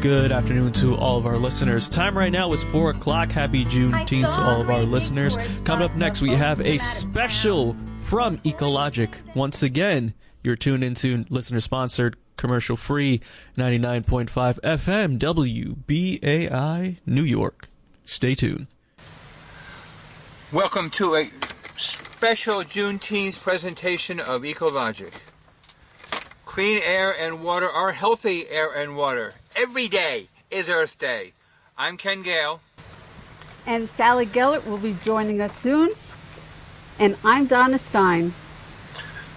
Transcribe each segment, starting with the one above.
Good afternoon to all of our listeners. Time right now is 4 o'clock. Happy Juneteenth to all of our listeners. Coming up next, we have a special from Ecologic. Once again, you're tuned into listener-sponsored, commercial-free 99.5 FM WBAI New York. Stay tuned. Welcome to a special Juneteenth presentation of Ecologic. Clean air and water are healthy air and water. Every day is Earth Day. I'm Ken Gale. And Sally Gellert will be joining us soon. And I'm Donna Stein.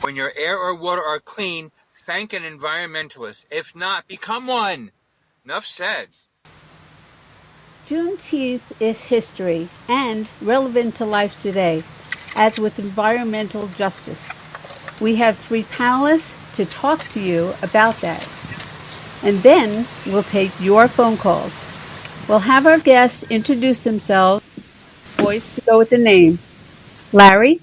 When your air or water are clean, thank an environmentalist. If not, become one. Enough said. Juneteenth is history and relevant to life today, as with environmental justice. We have 3 panelists to talk to you about that. And then we'll take your phone calls. We'll have our guests introduce themselves, voice to go with the name. Larry?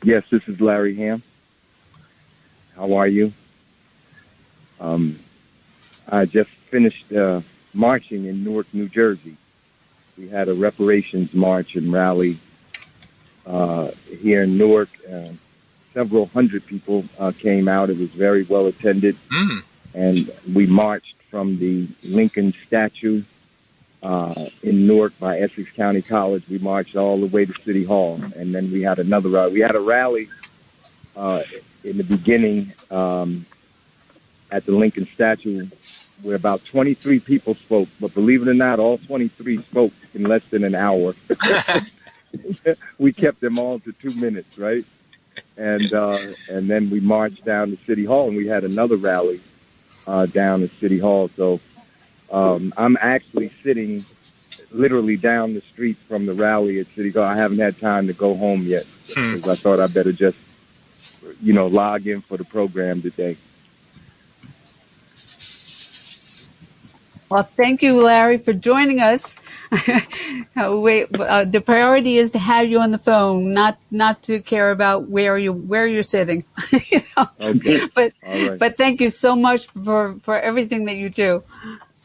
Yes, this is Larry Hamm. How are you? I just finished marching in Newark, New Jersey. We had a reparations march and rally here in Newark. Several hundred people came out. It was very well attended. And we marched from the Lincoln statue in Newark by Essex County College. We marched all the way to City Hall. And then we had another rally. We had a rally in the beginning at the Lincoln statue where about 23 people spoke. But believe it or not, all 23 spoke in less than an hour. We kept them all to 2 minutes, right? And then we marched down to City Hall, and we had another rally down at City Hall. So I'm actually sitting literally down the street from the rally at City Hall. I haven't had time to go home yet because I thought I better just, log in for the program today. Well, thank you, Larry, for joining us. The priority is to have you on the phone, not to care about where you're sitting. Okay. But all right. But thank you so much for everything that you do.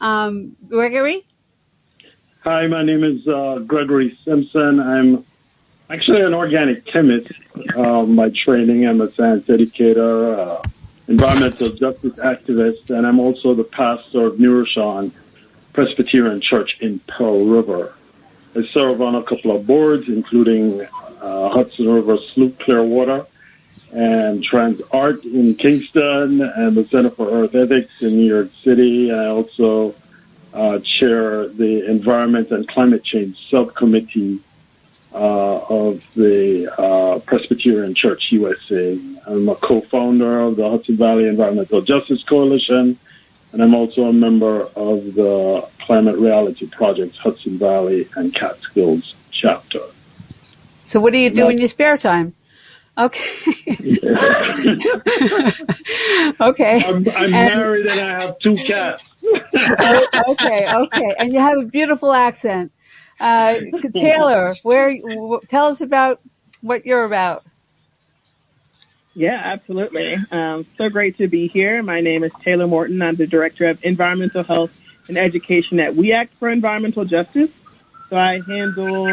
Gregory? Hi, my name is Gregory Simpson. I'm actually an organic chemist by training. I'm a science educator, environmental justice activist, and I'm also the pastor of New Rochon Presbyterian Church in Pearl River. I serve on a couple of boards, including Hudson River Sloop, Clearwater, and TransArt in Kingston, and the Center for Earth Ethics in New York City. I also chair the Environment and Climate Change Subcommittee of the Presbyterian Church USA. I'm a co-founder of the Hudson Valley Environmental Justice Coalition, and I'm also a member of the Climate Reality Project's Hudson Valley and Catskills chapter. So what do you do in your spare time? Okay. Okay. I'm married and I have 2 cats. Okay. And you have a beautiful accent. Taylor, tell us about what you're about. Yeah, absolutely. So great to be here. My name is Taylor Morton. I'm the Director of Environmental Health and Education at We Act for Environmental Justice. So I handle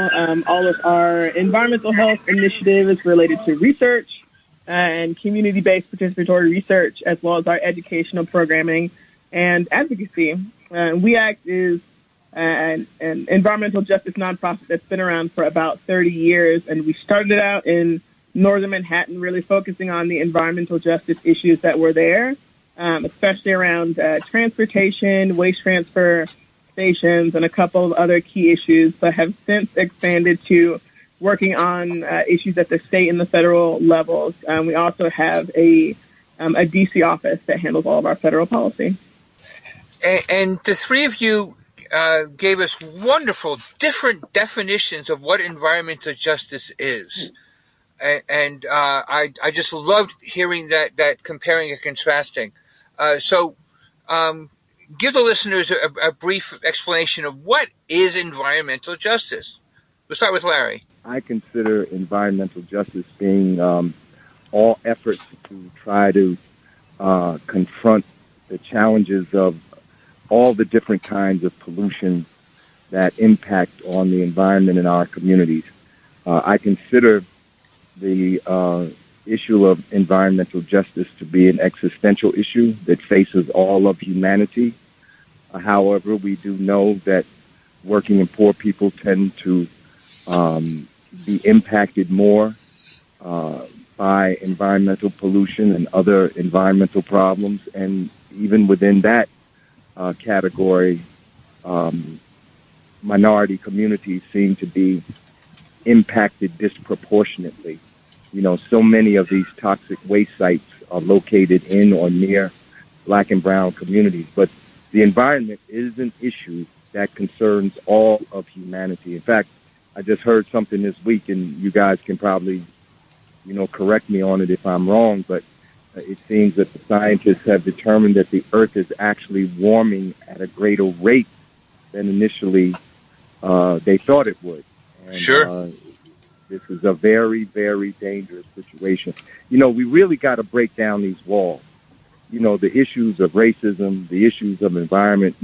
all of our environmental health initiatives related to research and community-based participatory research, as well as our educational programming and advocacy. We Act is an environmental justice nonprofit that's been around for about 30 years, and we started out in northern Manhattan, really focusing on the environmental justice issues that were there, especially around transportation, waste transfer stations, and a couple of other key issues, but have since expanded to working on issues at the state and the federal levels. We also have a DC office that handles all of our federal policy. And the 3 of you gave us wonderful, different definitions of what environmental justice is. And I just loved hearing that comparing and contrasting. So give the listeners a brief explanation of what is environmental justice. We'll start with Larry. I consider environmental justice being all efforts to try to confront the challenges of all the different kinds of pollution that impact on the environment in our communities. I consider the issue of environmental justice to be an existential issue that faces all of humanity. However, we do know that working and poor people tend to be impacted more by environmental pollution and other environmental problems. And even within that category, minority communities seem to be impacted disproportionately. You know, so many of these toxic waste sites are located in or near Black and brown communities. But the environment is an issue that concerns all of humanity. In fact, I just heard something this week, and you guys can probably, correct me on it if I'm wrong, but it seems that the scientists have determined that the Earth is actually warming at a greater rate than initially they thought it would. And, Sure. This is a very, very dangerous situation. We really got to break down these walls. The issues of racism, the issues of environment,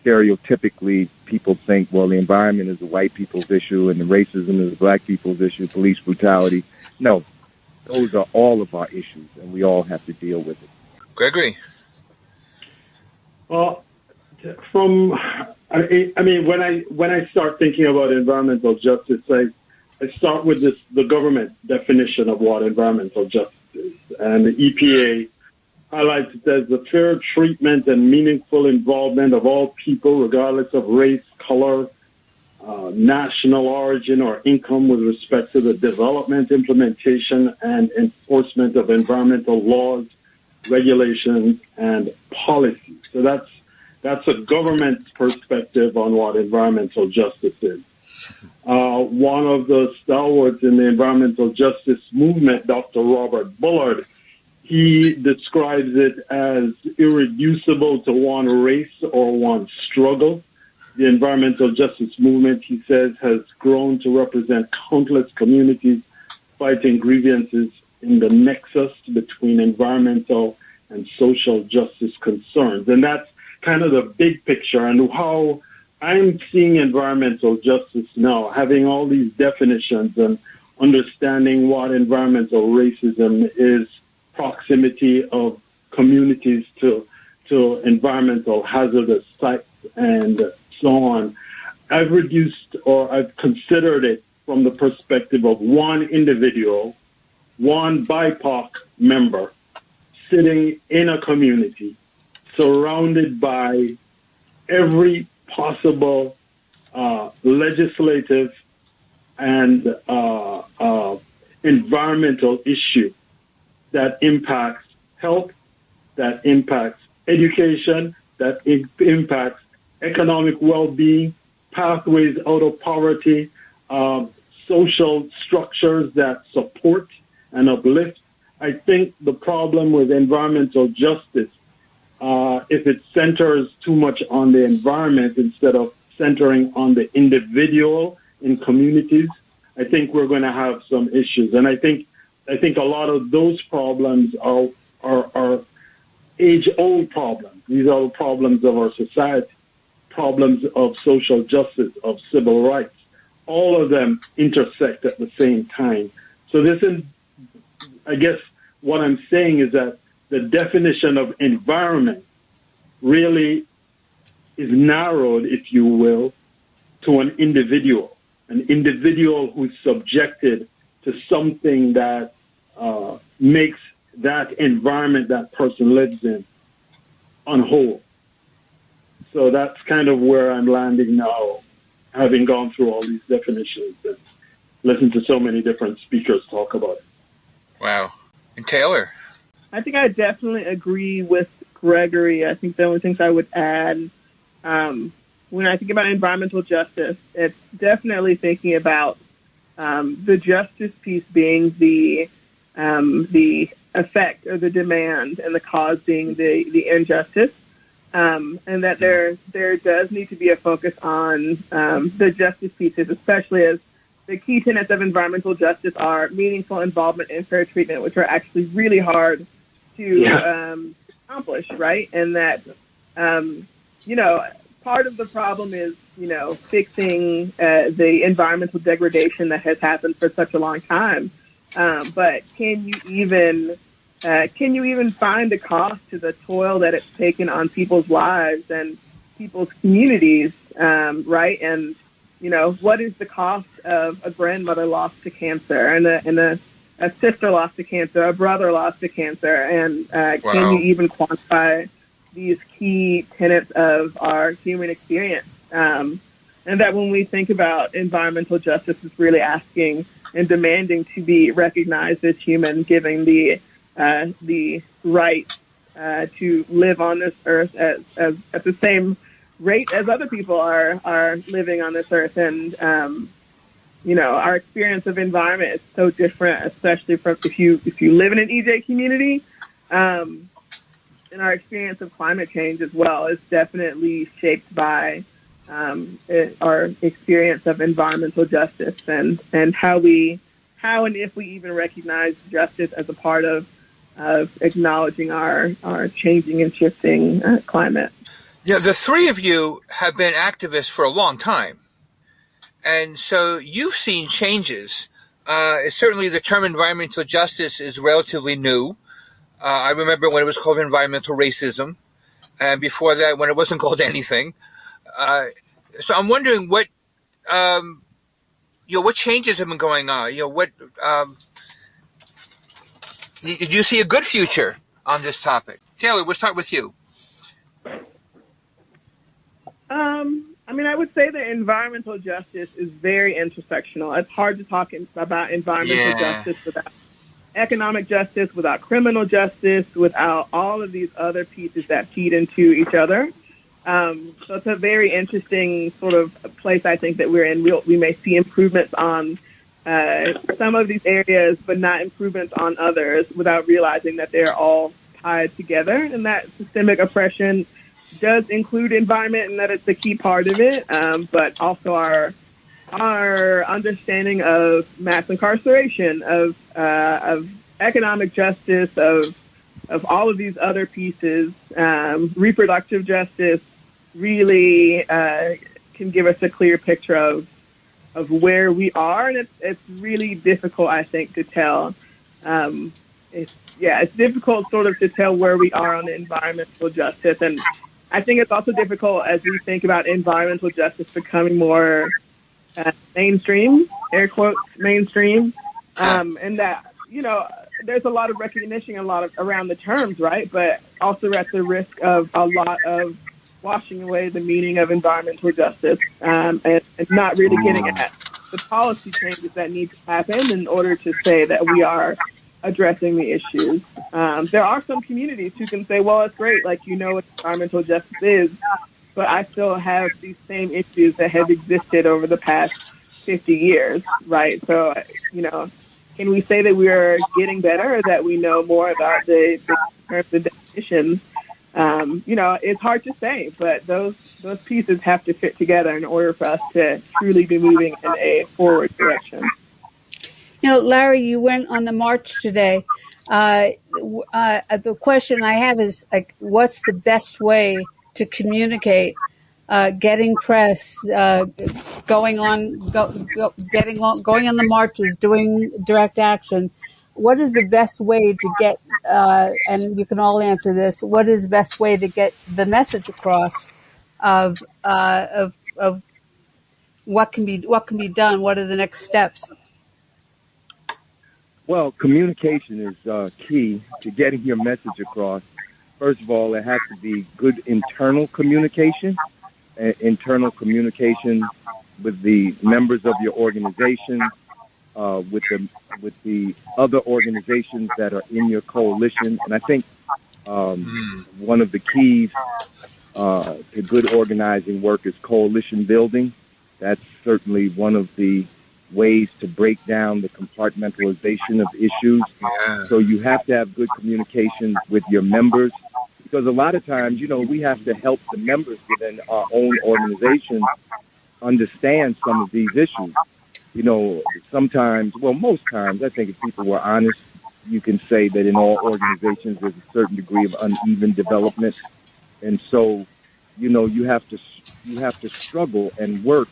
stereotypically people think, well, the environment is the white people's issue and the racism is the Black people's issue, police brutality. No, those are all of our issues, and we all have to deal with it. Gregory? Well, when I start thinking about environmental justice, I start with the government definition of what environmental justice is. And the EPA highlights it as the fair treatment and meaningful involvement of all people, regardless of race, color, national origin, or income, with respect to the development, implementation, and enforcement of environmental laws, regulations, and policies. So that's a government perspective on what environmental justice is. One of the stalwarts in the environmental justice movement, Dr. Robert Bullard, he describes it as irreducible to one race or one struggle. The environmental justice movement, he says, has grown to represent countless communities fighting grievances in the nexus between environmental and social justice concerns. And that's kind of the big picture and how I'm seeing environmental justice now, having all these definitions and understanding what environmental racism is, proximity of communities to environmental hazardous sites and so on. I've considered it from the perspective of one individual, one BIPOC member sitting in a community surrounded by every possible legislative and environmental issue that impacts health, that impacts education, that impacts economic well-being, pathways out of poverty, social structures that support and uplift. I think the problem with environmental justice, if it centers too much on the environment instead of centering on the individual in communities, I think we're going to have some issues. And I think a lot of those problems are age-old problems. These are the problems of our society, problems of social justice, of civil rights. All of them intersect at the same time. So this is, I guess, what I'm saying is that the definition of environment really is narrowed, if you will, to an individual who's subjected to something that makes that environment that person lives in unwhole. So that's kind of where I'm landing now, having gone through all these definitions and listened to so many different speakers talk about it. Wow. And Taylor? I think I definitely agree with Gregory. I think the only things I would add, when I think about environmental justice, it's definitely thinking about the justice piece being the effect or the demand and the cause being the injustice, and that there does need to be a focus on the justice pieces, especially as the key tenets of environmental justice are meaningful involvement and fair treatment, which are actually really hard to accomplish, right? And that, you know, part of the problem is, you know, fixing the environmental degradation that has happened for such a long time. But can you even find the cost to the toil that it's taken on people's lives and people's communities, right? And, you know, what is the cost of a grandmother lost to cancer and a sister lost to cancer, a brother lost to cancer? And can you even quantify these key tenets of our human experience? And that when we think about environmental justice, it's really asking and demanding to be recognized as human, giving the right to live on this earth at the same rate as other people are living on this earth. And you know, our experience of environment is so different, especially from if you live in an EJ community. And our experience of climate change as well is definitely shaped by our experience of environmental justice and how and if we even recognize justice as a part of acknowledging our changing and shifting climate. Yeah, the three of you have been activists for a long time. And so you've seen changes. Certainly the term environmental justice is relatively new. I remember when it was called environmental racism, and before that when it wasn't called anything. So I'm wondering what changes have been going on. Did you see a good future on this topic? Taylor, we'll start with you. I mean, I would say that environmental justice is very intersectional. It's hard to talk about environmental justice without economic justice, without criminal justice, without all of these other pieces that feed into each other. So it's a very interesting sort of place, I think, that we're in. We may see improvements on some of these areas, but not improvements on others without realizing that they're all tied together and that systemic oppression does include environment and that it's a key part of it, but also our understanding of mass incarceration, of economic justice, of all of these other pieces, reproductive justice, really can give us a clear picture of where we are, and it's really difficult, I think, to tell. It's difficult sort of to tell where we are on environmental justice, and I think it's also difficult as we think about environmental justice becoming more mainstream, air quotes, mainstream, and that, you know, there's a lot of recognition, around the terms, right? But also at the risk of a lot of washing away the meaning of environmental justice and not really getting at the policy changes that need to happen in order to say that we are addressing the issues. There are some communities who can say, well, it's great, like, you know what environmental justice is, but I still have these same issues that have existed over the past 50 years, right? So, you know, can we say that we are getting better or that we know more about the terms and definitions? You know, it's hard to say, but those pieces have to fit together in order for us to truly be moving in a forward direction. You know, Larry, you went on the march today. The question I have is, like, what's the best way to communicate? Getting press, going on the marches, doing direct action. What is the best way to get? And you can all answer this. What is the best way to get the message across of what can be done? What are the next steps? Well, communication is key to getting your message across. First of all, it has to be good internal communication with the members of your organization, with the other organizations that are in your coalition. And I think one of the keys to good organizing work is coalition building. That's certainly one of the ways to break down the compartmentalization of issues. Yeah. So you have to have good communication with your members, because a lot of times, you know, we have to help the members within our own organization understand some of these issues. You know, sometimes, well, most times, I think if people were honest, you can say that in all organizations there's a certain degree of uneven development, and so you have to struggle and work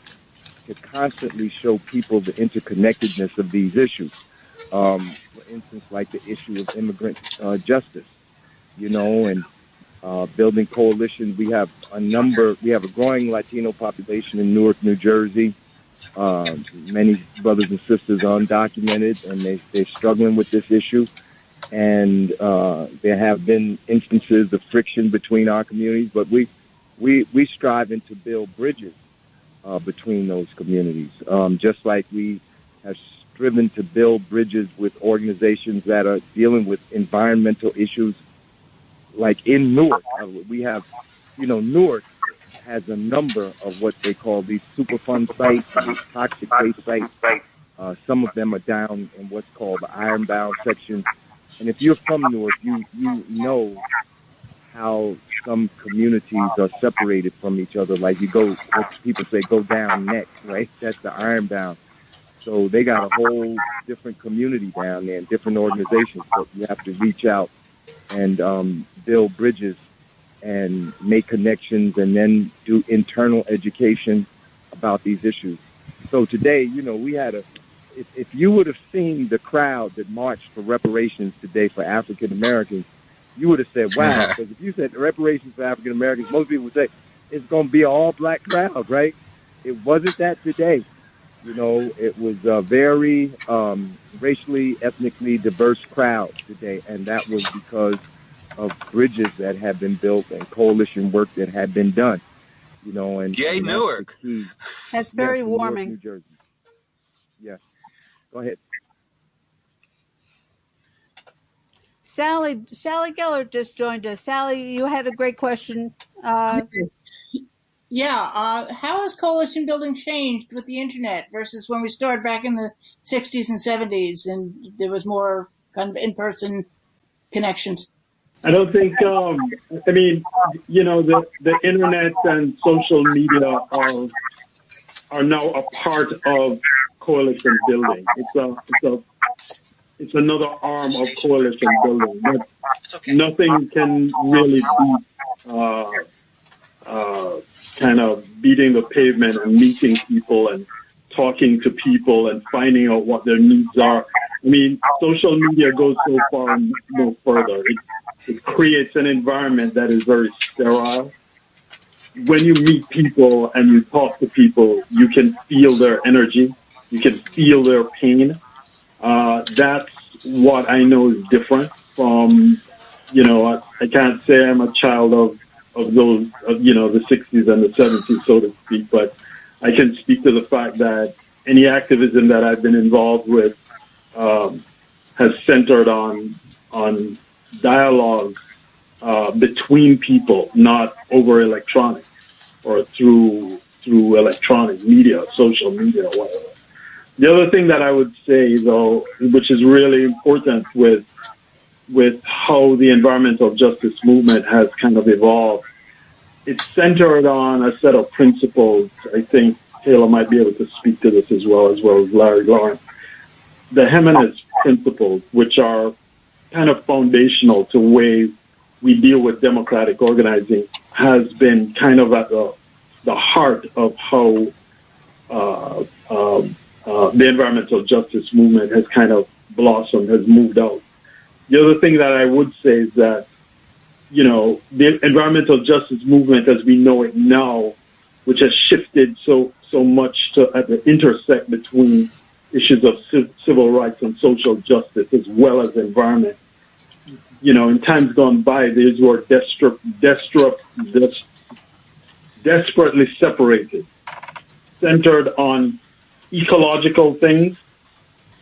to constantly show people the interconnectedness of these issues. For instance, like the issue of immigrant justice, and building coalitions. We have a growing Latino population in Newark, New Jersey. Many brothers and sisters are undocumented, and they're struggling with this issue. And there have been instances of friction between our communities, but we striving to build bridges between those communities, just like we have striven to build bridges with organizations that are dealing with environmental issues. Like in Newark, we have, Newark has a number of what they call these Superfund sites, these toxic waste sites. Some of them are down in what's called the Ironbound section. And if you're from Newark, you know how some communities are separated from each other. Like what people say, go down next, right? That's the Ironbound. So they got a whole different community down there and different organizations. But you have to reach out and build bridges and make connections and then do internal education about these issues. So today, we had if you would have seen the crowd that marched for reparations today for African Americans, you would have said, wow, because if you said reparations for African Americans, most people would say it's going to be an all black crowd, right? It wasn't that today. It was a very racially, ethnically diverse crowd today, and that was because of bridges that had been built and coalition work that had been done. And Yay, Newark. That's very Newark, warming. New Jersey. Yeah. Go ahead. Sally Gellert just joined us. Sally, you had a great question. How has coalition building changed with the internet versus when we started back in the 60s and 70s and there was more kind of in-person connections? I don't think, the internet and social media are now a part of coalition building. It's another arm of coalition building, but nothing can really beat kind of beating the pavement and meeting people and talking to people and finding out what their needs are. I mean, social media goes so far no further. It creates an environment that is very sterile. When you meet people and you talk to people, you can feel their energy. You can feel their pain. That's what I know is different from, I can't say I'm a child of those, the 60s and the 70s, so to speak, but I can speak to the fact that any activism that I've been involved with has centered on dialogue between people, not over electronic or through electronic media, social media, whatever. The other thing that I would say, though, which is really important with how the environmental justice movement has kind of evolved, it's centered on a set of principles. I think Taylor might be able to speak to this as well as Larry Lawrence. The Hamm principles, which are kind of foundational to the way we deal with democratic organizing, has been kind of at the heart of how the environmental justice movement has kind of blossomed, has moved out. The other thing that I would say is that, the environmental justice movement as we know it now, which has shifted so much at the intersect between issues of civil rights and social justice as well as environment. In times gone by, these were desperately separated, centered on ecological things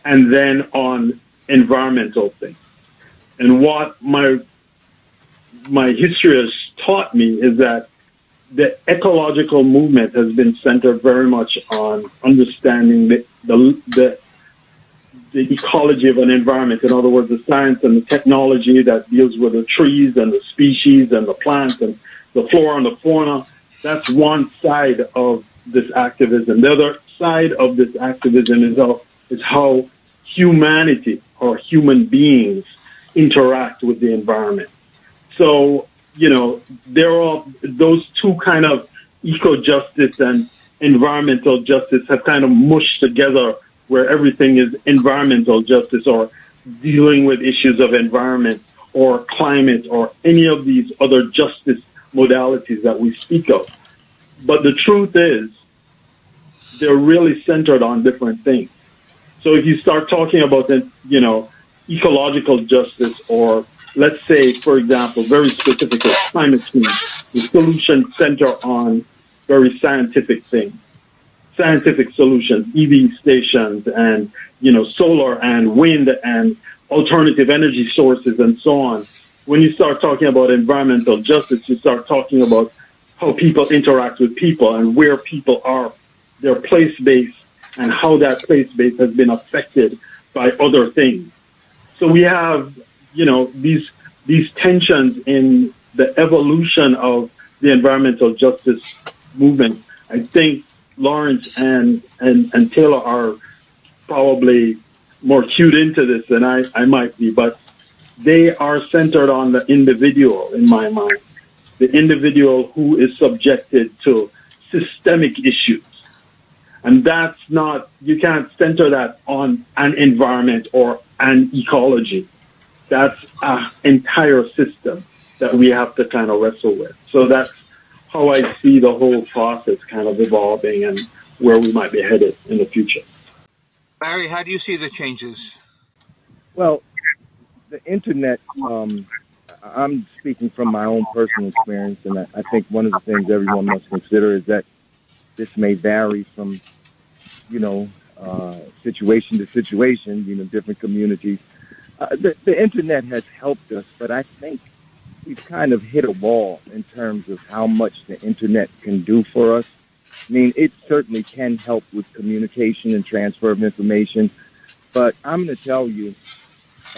and then on environmental things. And what my history has taught me is that the ecological movement has been centered very much on understanding the ecology of an environment. In other words, the science and the technology that deals with the trees and the species and the plants and the flora and the fauna. That's one side of this activism. The other side of this activism is how humanity, or human beings interact with the environment. So, there are those two kind of eco-justice and environmental justice have kind of mushed together, where everything is environmental justice or dealing with issues of environment or climate or any of these other justice modalities that we speak of. But the truth is, they're really centered on different things. So if you start talking about, ecological justice, or let's say, for example, very specifically climate change, the solutions center on very scientific things, scientific solutions, EV stations and, solar and wind and alternative energy sources and so on. When you start talking about environmental justice, you start talking about how people interact with people and where people are, their place-based, and how that place-based has been affected by other things. So we have, these tensions in the evolution of the environmental justice movement. I think Lawrence and Taylor are probably more cued into this than I might be, but they are centered on the individual, in my mind, the individual who is subjected to systemic issues. And that's not, you can't center that on an environment or an ecology. That's an entire system that we have to kind of wrestle with. So that's how I see the whole process kind of evolving and where we might be headed in the future. Larry, how do you see the changes? Well, the internet, I'm speaking from my own personal experience, and I think one of the things everyone must consider is that this may vary from, situation to situation, different communities. The internet has helped us, but I think we've kind of hit a wall in terms of how much the internet can do for us. I mean, it certainly can help with communication and transfer of information, but I'm going to tell you,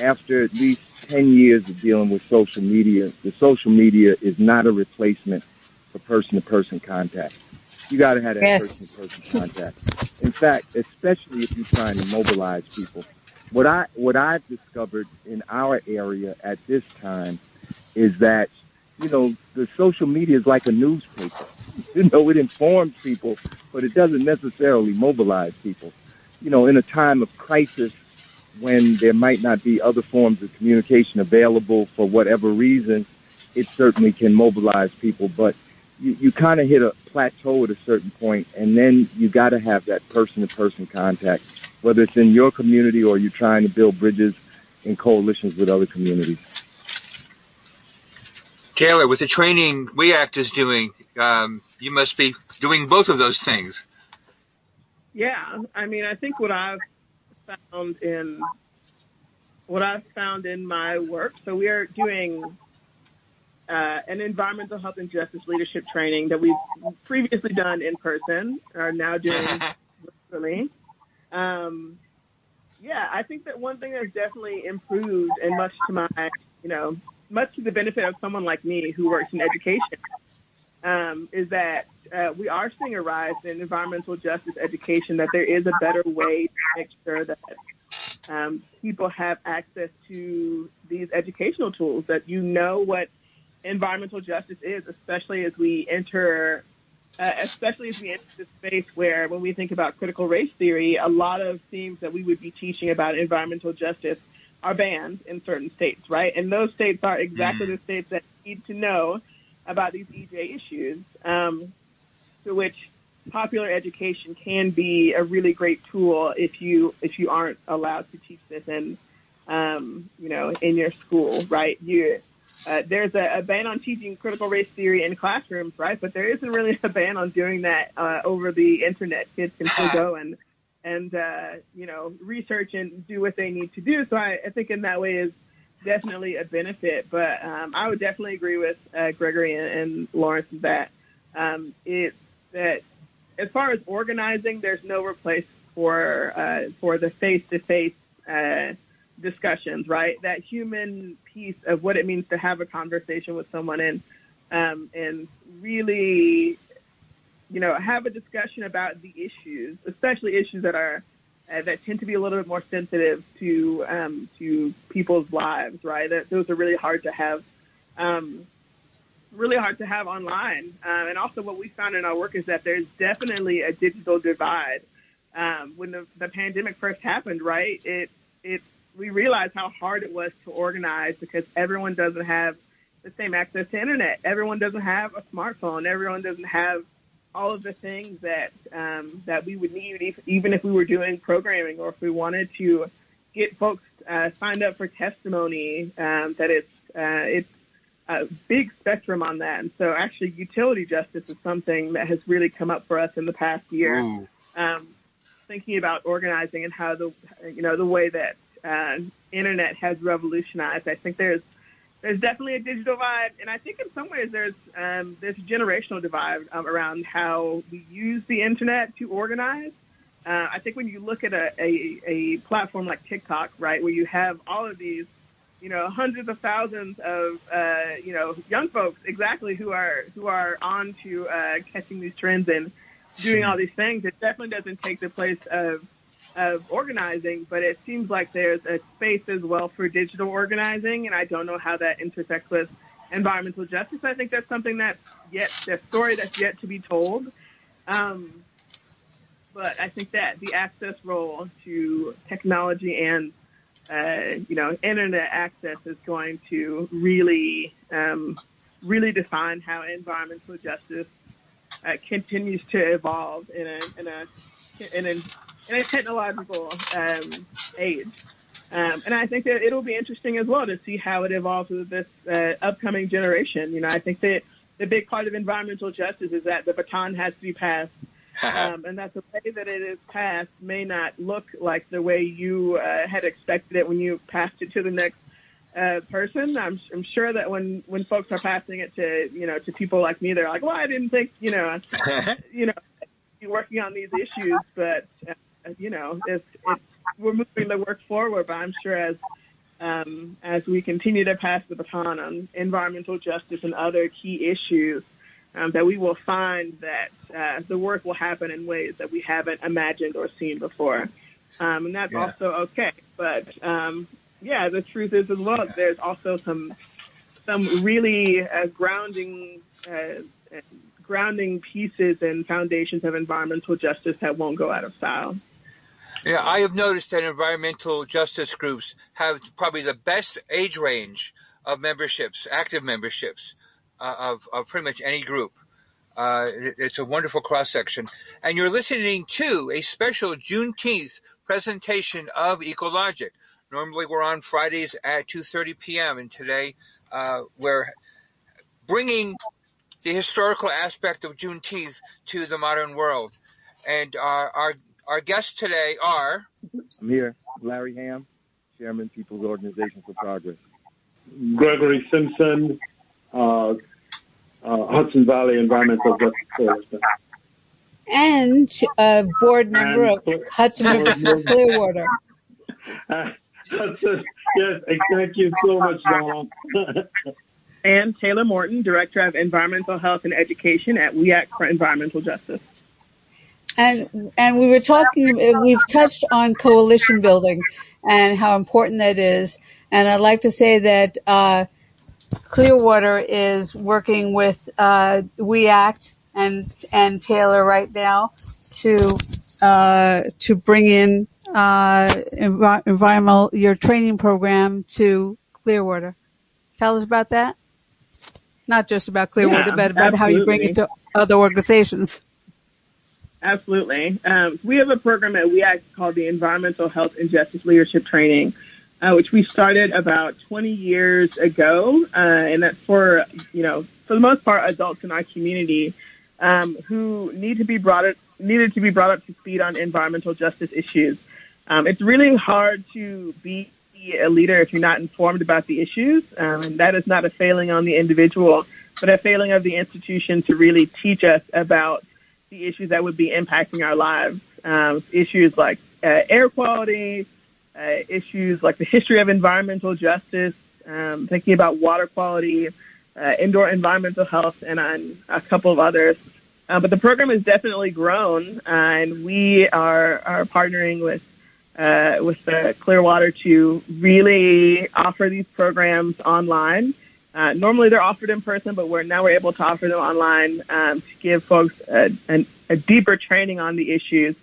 after at least 10 years of dealing with social media, the social media is not a replacement for person-to-person contact. You got to have that person-to-person contact. In fact, especially if you're trying to mobilize people. What I've discovered in our area at this time is that, the social media is like a newspaper. It informs people, but it doesn't necessarily mobilize people. In a time of crisis, when there might not be other forms of communication available for whatever reason, it certainly can mobilize people. But you kind of hit a plateau at a certain point, and then you got to have that person-to-person contact, whether it's in your community or you're trying to build bridges and coalitions with other communities. Gellert, with the training WEACT is doing, you must be doing both of those things. Yeah, I mean, I think what I've found in my work, so we are doing an environmental health and justice leadership training that we've previously done in person, are now doing virtually. I think that one thing that's definitely improved, and much to my, much to the benefit of someone like me who works in education, is that we are seeing a rise in environmental justice education, that there is a better way to make sure that people have access to these educational tools, that what environmental justice is, especially as we enter this space where, when we think about critical race theory, a lot of themes that we would be teaching about environmental justice are banned in certain states, right? And those states are exactly the states that need to know about these EJ issues, to which popular education can be a really great tool if you aren't allowed to teach this in your school, right? There's a ban on teaching critical race theory in classrooms, right? But there isn't really a ban on doing that over the internet. Kids can still go and research and do what they need to do. So I think in that way is definitely a benefit. But I would definitely agree with Gregory and Lawrence that that as far as organizing, there's no replace for the face-to-face discussions, right? That human piece of what it means to have a conversation with someone and really, have a discussion about the issues, especially issues that are that tend to be a little bit more sensitive to people's lives, right? Those are really hard to have online. And also what we found in our work is that there's definitely a digital divide. When the pandemic first happened, right, we realized how hard it was to organize because everyone doesn't have the same access to internet. Everyone doesn't have a smartphone. Everyone doesn't have all of the things that we would need, even if we were doing programming or if we wanted to get folks signed up for testimony. That it's a big spectrum on that. And so actually utility justice is something that has really come up for us in the past year. Thinking about organizing and how the way that internet has revolutionized. I think there's definitely a digital divide, and I think in some ways there's a generational divide around how we use the internet to organize. I think when you look at a platform like TikTok, right, where you have all of these, hundreds of thousands of young folks exactly who are on to catching these trends and doing all these things, it definitely doesn't take the place of organizing, but it seems like there's a space as well for digital organizing, and I don't know how that intersects with environmental justice. I think that's something that story that's yet to be told. But I think that the access role to technology and internet access is going to really define how environmental justice continues to evolve in a technological age. And I think that it'll be interesting as well to see how it evolves with this upcoming generation. I think that the big part of environmental justice is that the baton has to be passed. And that the way that it is passed may not look like the way you had expected it when you passed it to the next person. I'm sure that when folks are passing it to people like me, they're like, well, I didn't think, you're working on these issues, but we're moving the work forward. But I'm sure as we continue to pass the baton on environmental justice and other key issues, that we will find that the work will happen in ways that we haven't imagined or seen before. And that's also okay. But the truth is as well, there's also some really grounding pieces and foundations of environmental justice that won't go out of style. Yeah, I have noticed that environmental justice groups have probably the best age range of memberships, active memberships, of pretty much any group. It's a wonderful cross-section. And you're listening to a special Juneteenth presentation of Ecologic. Normally we're on Fridays at 2:30 p.m. And today we're bringing the historical aspect of Juneteenth to the modern world. And our guests today are... I'm here, Larry Hamm, Chairman, People's Organization for Progress. Gregory Simpson, Hudson Valley Environmental Justice Coalition. And board member of Hudson Clearwater. Hudson, yes, thank you so much, Donna. And Taylor Morton, Director of Environmental Health and Education at We Act for Environmental Justice. And we were we've touched on coalition building and how important that is. And I'd like to say that Clearwater is working with We Act and Taylor right now to bring in your training program to Clearwater. Tell us about that. Not just about Clearwater, but about how you bring it to other organizations. Absolutely. We have a program at We Act called the Environmental Health and Justice Leadership Training, which we started about 20 years ago, and that's for the most part, adults in our community who needed to be brought up to speed on environmental justice issues. It's really hard to be a leader if you're not informed about the issues, and that is not a failing on the individual, but a failing of the institution to really teach us about the issues that would be impacting our lives. Issues like air quality, issues like the history of environmental justice, thinking about water quality, indoor environmental health, and a couple of others. But the program has definitely grown, and we are partnering with with the Clearwater to really offer these programs online. Normally they're offered in person, but we're able to offer them online to give folks a deeper training on the issues,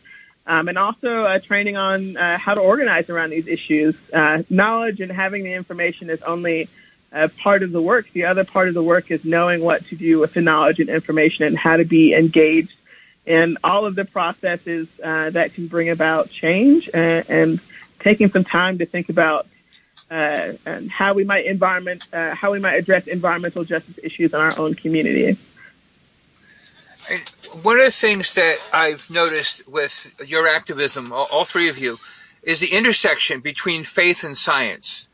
and also training on how to organize around these issues. Knowledge and having the information is only part of the work. The other part of the work is knowing what to do with the knowledge and information and how to be engaged in all of the processes that can bring about change, and taking some time to think about and how we might address environmental justice issues in our own community. One of the things that I've noticed with your activism, all three of you, is the intersection between faith and science.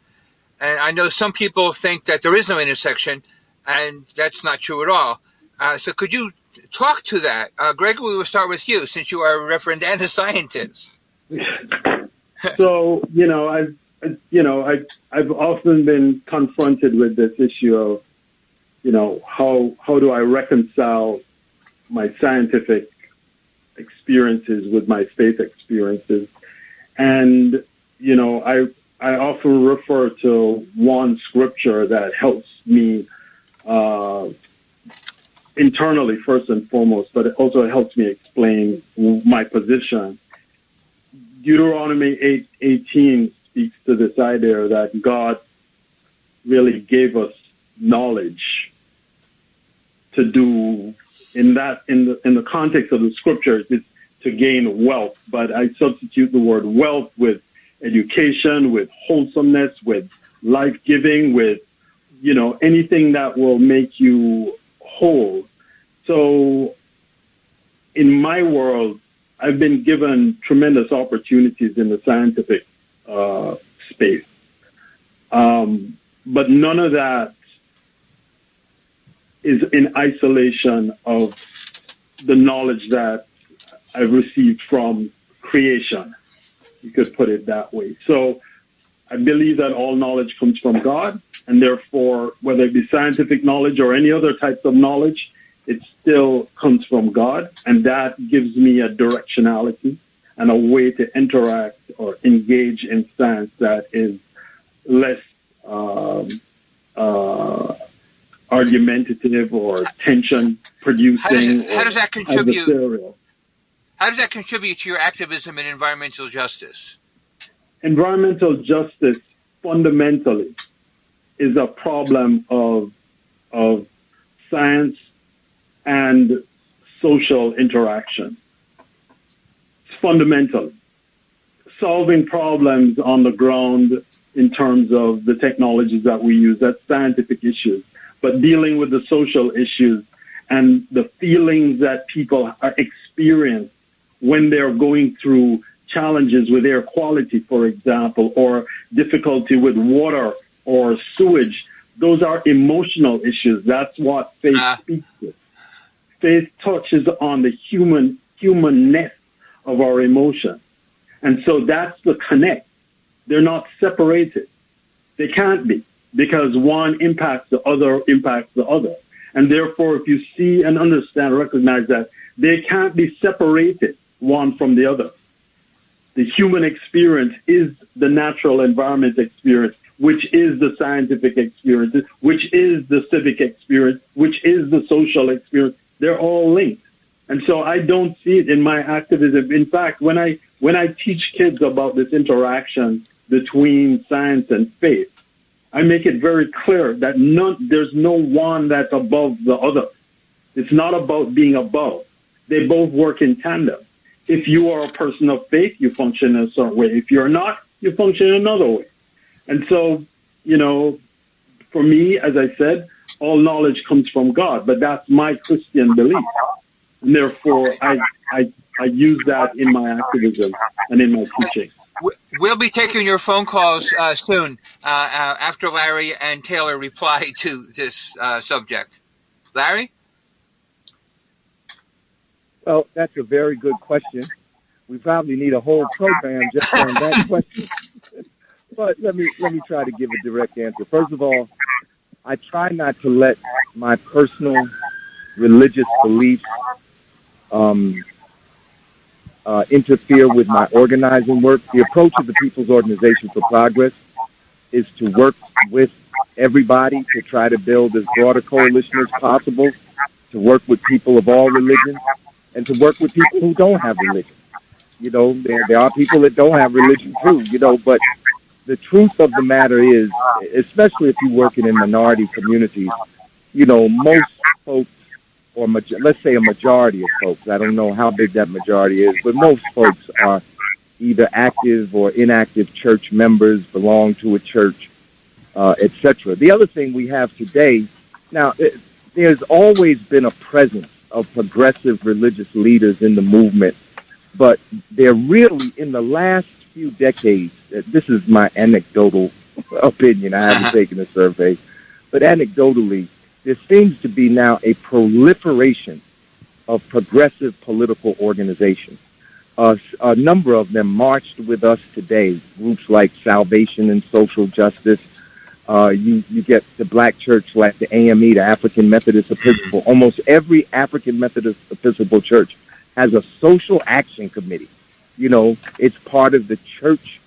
And I know some people think that there is no intersection, and that's not true at all. So could you talk to that? Gregory, we will start with you, since you are a reverend and a scientist. So, I've often been confronted with this issue of, how do I reconcile my scientific experiences with my faith experiences? And, I often refer to one scripture that helps me internally, first and foremost, but it also helps me explain my position. Deuteronomy 8:18 speaks to this idea that God really gave us knowledge to do in the context of the scriptures, it's to gain wealth. But I substitute the word wealth with education, with wholesomeness, with life-giving, with, anything that will make you whole. So in my world, I've been given tremendous opportunities in the scientific space. But none of that is in isolation of the knowledge that I've received from creation. You could put it that way. So I believe that all knowledge comes from God, and therefore, whether it be scientific knowledge or any other types of knowledge, it still comes from God, and that gives me a directionality and a way to interact or engage in science that is less argumentative or tension producing. How does that contribute? How does that contribute to your activism in environmental justice? Environmental justice fundamentally is a problem of science and social interaction. It's fundamental. Solving problems on the ground in terms of the technologies that we use, that's scientific issues. But dealing with the social issues and the feelings that people are experiencing when they're going through challenges with air quality, for example, or difficulty with water or sewage, those are emotional issues. That's what faith speaks to. Faith touches on the humanness of our emotions. And so that's the connect. They're not separated. They can't be, because one impacts the other, impacts the other. And therefore, if you see and understand, recognize that they can't be separated one from the other. The human experience is the natural environment experience, which is the scientific experience, which is the civic experience, which is the social experience. They're all linked. And so I don't see it in my activism. In fact, when I teach kids about this interaction between science and faith, I make it very clear that there's no one that's above the other. It's not about being above. They both work in tandem. If you are a person of faith, you function in a certain way. If you're not, you function in another way. And so, for me, as I said, all knowledge comes from God, but that's my Christian belief. And therefore, I use that in my activism and in my teaching. We'll be taking your phone calls soon after Larry and Taylor reply to this subject. Larry? Well, that's a very good question. We probably need a whole program just on that question. But let me try to give a direct answer. First of all, I try not to let my personal religious beliefs interfere with my organizing work. The approach of the People's Organization for Progress is to work with everybody to try to build as broad a coalition as possible, to work with people of all religions, and to work with people who don't have religion. There are people that don't have religion too, but the truth of the matter is, especially if you work in minority communities, most folks, or let's say a majority of folks, I don't know how big that majority is, but most folks are either active or inactive church members, belong to a church, etc. The other thing we have today, now, there's always been a presence of progressive religious leaders in the movement, but they're really, in the last few decades, this is my anecdotal opinion, I haven't taken a survey, but anecdotally, there seems to be now a proliferation of progressive political organizations. A number of them marched with us today, groups like Salvation and Social Justice. You get the black church like the AME, the African Methodist Episcopal. Almost every African Methodist Episcopal church has a social action committee. It's part of the church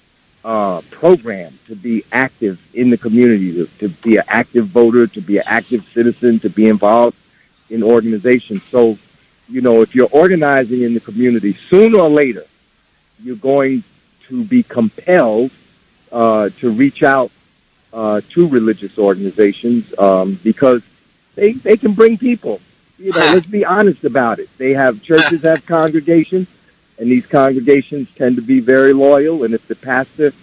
program to be active in the community, to be an active voter, to be an active citizen, to be involved in organizations. So, if you're organizing in the community, sooner or later, you're going to be compelled to reach out to religious organizations because they can bring people. Let's be honest about it. Churches have congregations, and these congregations tend to be very loyal. And if the pastor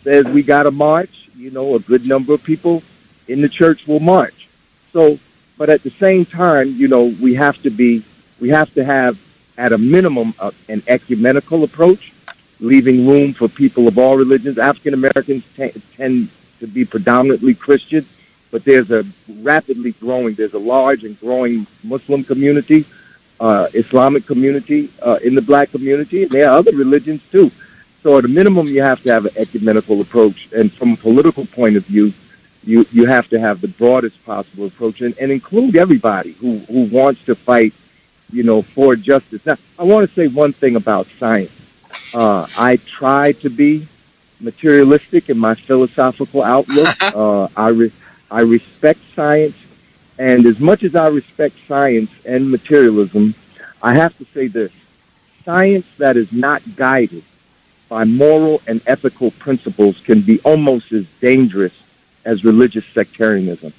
says we got to march, a good number of people in the church will march. So, but at the same time, we have to have, at a minimum, an ecumenical approach, leaving room for people of all religions. African Americans tend to be predominantly Christian, but there's a large and growing Muslim community, Islamic community, in the black community, and there are other religions too. So at a minimum, you have to have an ecumenical approach, and from a political point of view, you have to have the broadest possible approach and include everybody who wants to fight, for justice. Now, I want to say one thing about science. I try to be materialistic in my philosophical outlook. I respect science, and as much as I respect science and materialism, I have to say this: science that is not guided by moral and ethical principles can be almost as dangerous as religious sectarianism.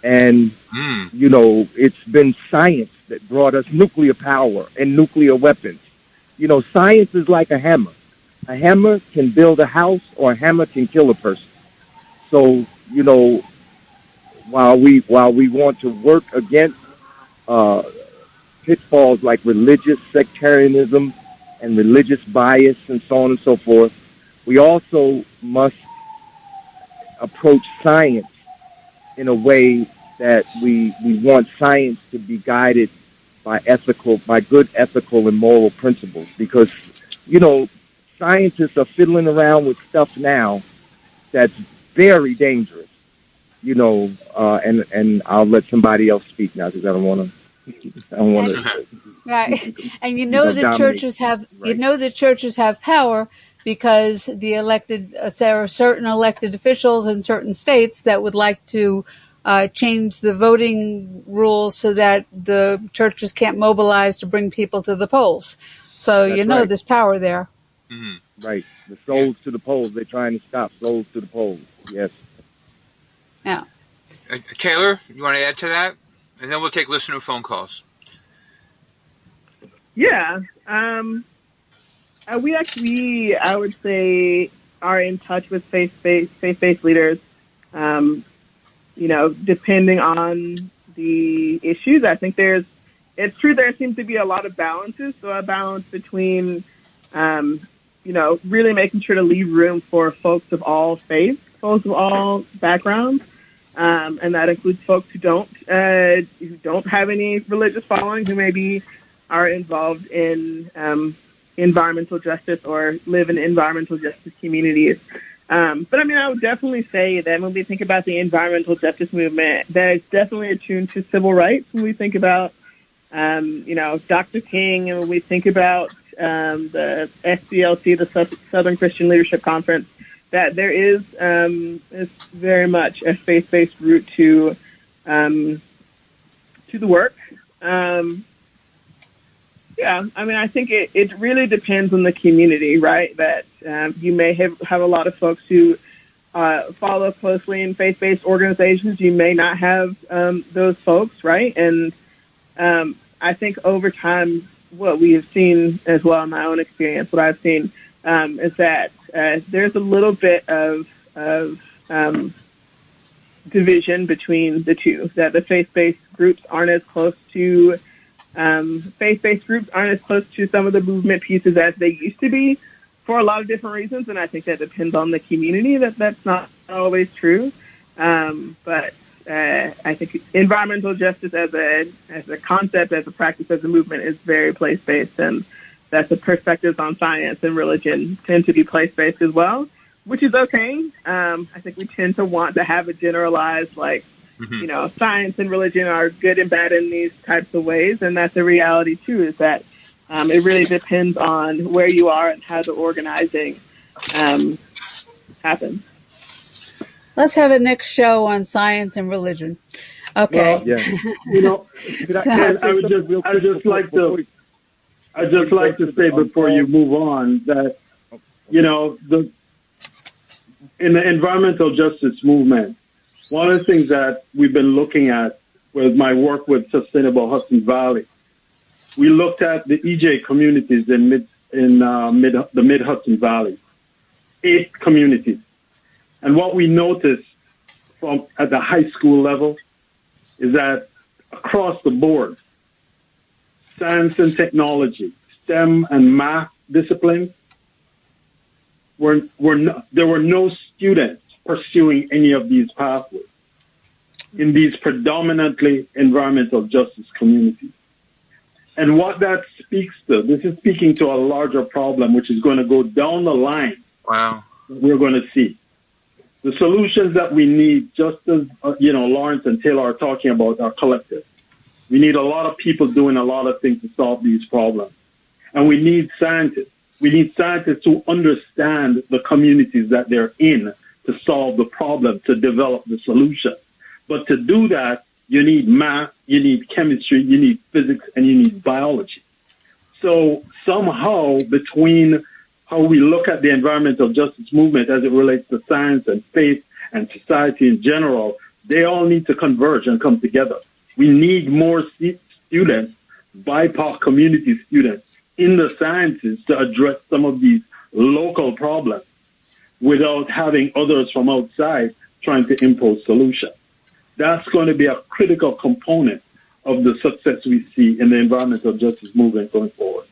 And, it's been science that brought us nuclear power and nuclear weapons. Science is like a hammer. A hammer can build a house, or a hammer can kill a person. So, while we want to work against pitfalls like religious sectarianism and religious bias and so on and so forth, we also must approach science in a way that we want science to be guided by good ethical and moral principles, because, scientists are fiddling around with stuff now that's very dangerous, and I'll let somebody else speak now because I don't want to. Right, and the churches have, the churches have power because the there are certain elected officials in certain states that would like to change the voting rules so that the churches can't mobilize to bring people to the polls. So right. There's power there. Mm-hmm. Right, the souls to the polls. They're trying to stop souls to the polls. Yes. Yeah. Taylor, you want to add to that, and then we'll take listener phone calls. Yeah. We actually, I would say, are in touch with faith-based leaders. Depending on the issues, I think it's true there seems to be a lot of balances. So a balance between, really making sure to leave room for folks of all faiths, folks of all backgrounds, and that includes folks who don't have any religious following, who maybe are involved in environmental justice or live in environmental justice communities. But I would definitely say that when we think about the environmental justice movement, that it's definitely attuned to civil rights. When we think about, Dr. King, and when we think about the SCLC, the Southern Christian Leadership Conference, that there is very much a faith-based route to the work. Yeah, I mean, I think it really depends on the community, right? That you may have a lot of folks who follow closely in faith-based organizations. You may not have those folks, right? And I think over time, what we have seen as well in my own experience, what I've seen is that there's a little bit of division between the two, that the faith-based groups aren't as close to faith-based groups aren't as close to some of the movement pieces as they used to be for a lot of different reasons, and I think that depends on the community. That's not always true, but I think environmental justice as a concept, as a practice, as a movement is very place-based, and that the perspectives on science and religion tend to be place-based as well, which is okay. I think we tend to want to have a generalized, like, science and religion are good and bad in these types of ways, and that's the reality too, is that it really depends on where you are and how the organizing happens. Let's have a next show on science and religion. Okay. Well, I would just like to say before you move on that, in the environmental justice movement, one of the things that we've been looking at with my work with Sustainable Hudson Valley, we looked at the EJ communities in the mid-Hudson Valley, 8 communities. And what we noticed at the high school level is that across the board, science and technology, STEM and math disciplines, there were no students pursuing any of these pathways in these predominantly environmental justice communities. And what that speaks to, this is speaking to a larger problem, which is going to go down the line. Wow. We're going to see. The solutions that we need, just as, Lawrence and Taylor are talking about, are collective. We need a lot of people doing a lot of things to solve these problems. And we need scientists. We need scientists who understand the communities that they're in to solve the problem, to develop the solution. But to do that, you need math, you need chemistry, you need physics, and you need biology. So somehow between how we look at the environmental justice movement as it relates to science and faith and society in general, they all need to converge and come together. We need more students, BIPOC community students, in the sciences to address some of these local problems without having others from outside trying to impose solutions. That's going to be a critical component of the success we see in the environmental justice movement going forward.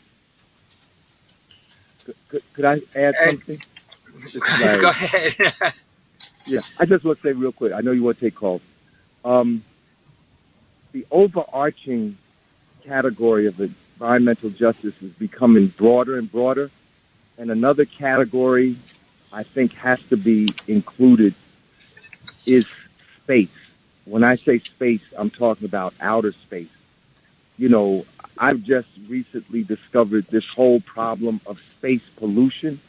Could I add something? Go ahead. Yeah, I just want to say real quick. I know you want to take calls. The overarching category of environmental justice is becoming broader and broader, and another category I think has to be included is space. When I say space, I'm talking about outer space. I've just recently discovered this whole problem of space pollution,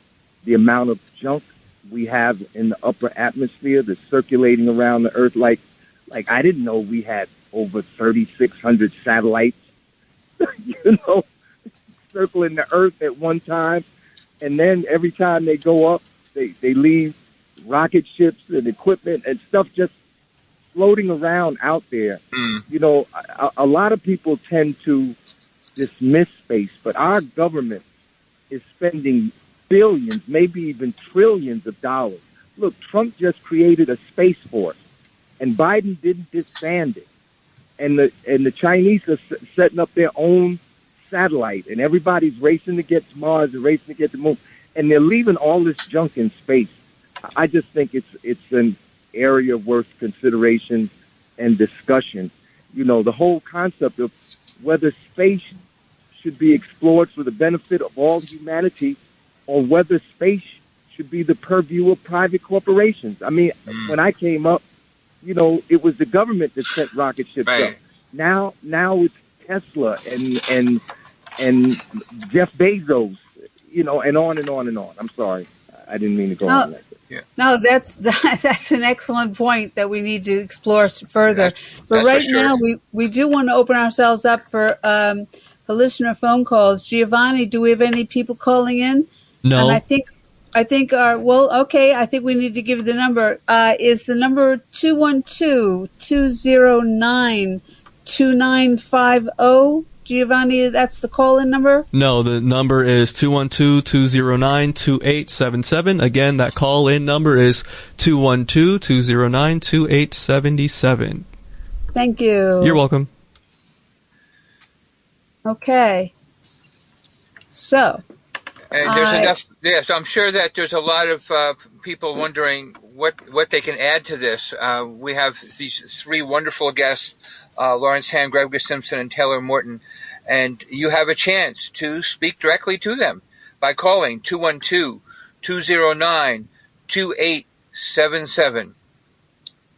the amount of junk we have in the upper atmosphere that's circulating around the Earth. Like I didn't know we had over 3,600 satellites, circling the Earth at one time. And then every time they go up, they leave rocket ships and equipment and stuff just floating around out there. A lot of people tend to dismiss space, but our government is spending billions, maybe even trillions of dollars. Look, Trump just created a space force, and Biden didn't disband it. And the Chinese are setting up their own satellite, and everybody's racing to get to Mars and racing to get to the moon, and they're leaving all this junk in space. I just think it's an area worth consideration and discussion. The whole concept of whether space should be explored for the benefit of all humanity or whether space should be the purview of private corporations. I mean, when I came up, it was the government that sent rocket ships up. Now it's Tesla and and Jeff Bezos, and on and on and on. I'm sorry. I didn't mean to go on like that. Yeah. No, that's an excellent point that we need to explore further. But that's right for sure. now, we do want to open ourselves up for listener phone calls. Giovanni, do we have any people calling in? No. And I think I think we need to give the number. Is the number 212-209-2950? Giovanni, that's the call-in number? No, the number is 212-209-2877. Again, that call-in number is 212-209-2877. Thank you. You're welcome. Okay. So. And there's enough. Yes, I'm sure that there's a lot of people wondering what they can add to this. We have these three wonderful guests, Lawrence Hamm, Gregory Simpson, and Taylor Morton, and you have a chance to speak directly to them by calling 212-209-2877.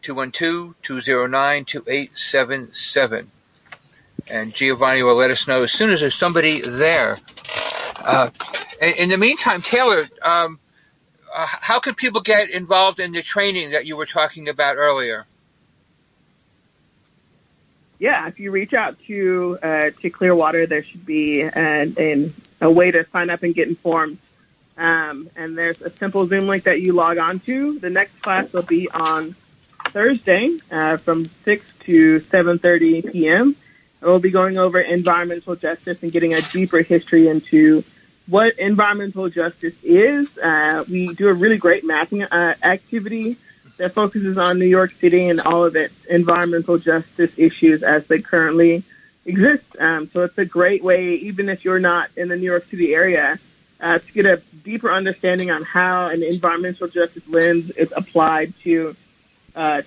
212-209-2877. And Giovanni will let us know as soon as there's somebody there. In the meantime, Taylor, how can people get involved in the training that you were talking about earlier? Yeah, if you reach out to Clearwater, there should be a way to sign up and get informed. And there's a simple Zoom link that you log on to. The next class will be on Thursday from 6 to 7:30 p.m. We'll be going over environmental justice and getting a deeper history into what environmental justice is. We do a really great mapping activity that focuses on New York City and all of its environmental justice issues as they currently exist. So it's a great way, even if you're not in the New York City area, to get a deeper understanding on how an environmental justice lens is applied to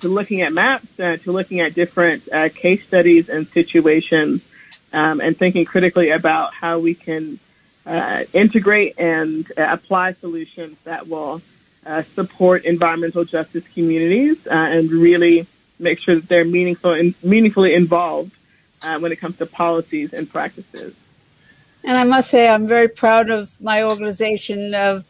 looking at maps, to looking at different case studies and situations, and thinking critically about how we can integrate and apply solutions that will support environmental justice communities and really make sure that they're meaningfully involved when it comes to policies and practices. And I must say I'm very proud of my organization of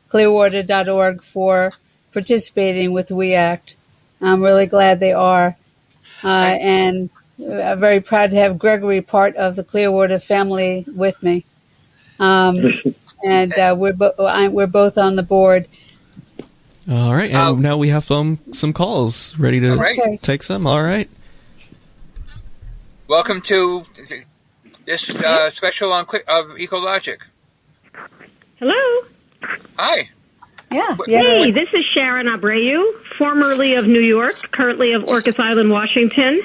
Clearwater.org for participating with We Act. I'm really glad they are. And I'm very proud to have Gregory part of the Clearwater family with me. And we're both on the board. All right, and now we have some calls ready to take some. All right. Welcome to this special of Ecologic. Hello. Hi. Yeah. Hey, this is Sharon Abreu, formerly of New York, currently of Orcas Island, Washington.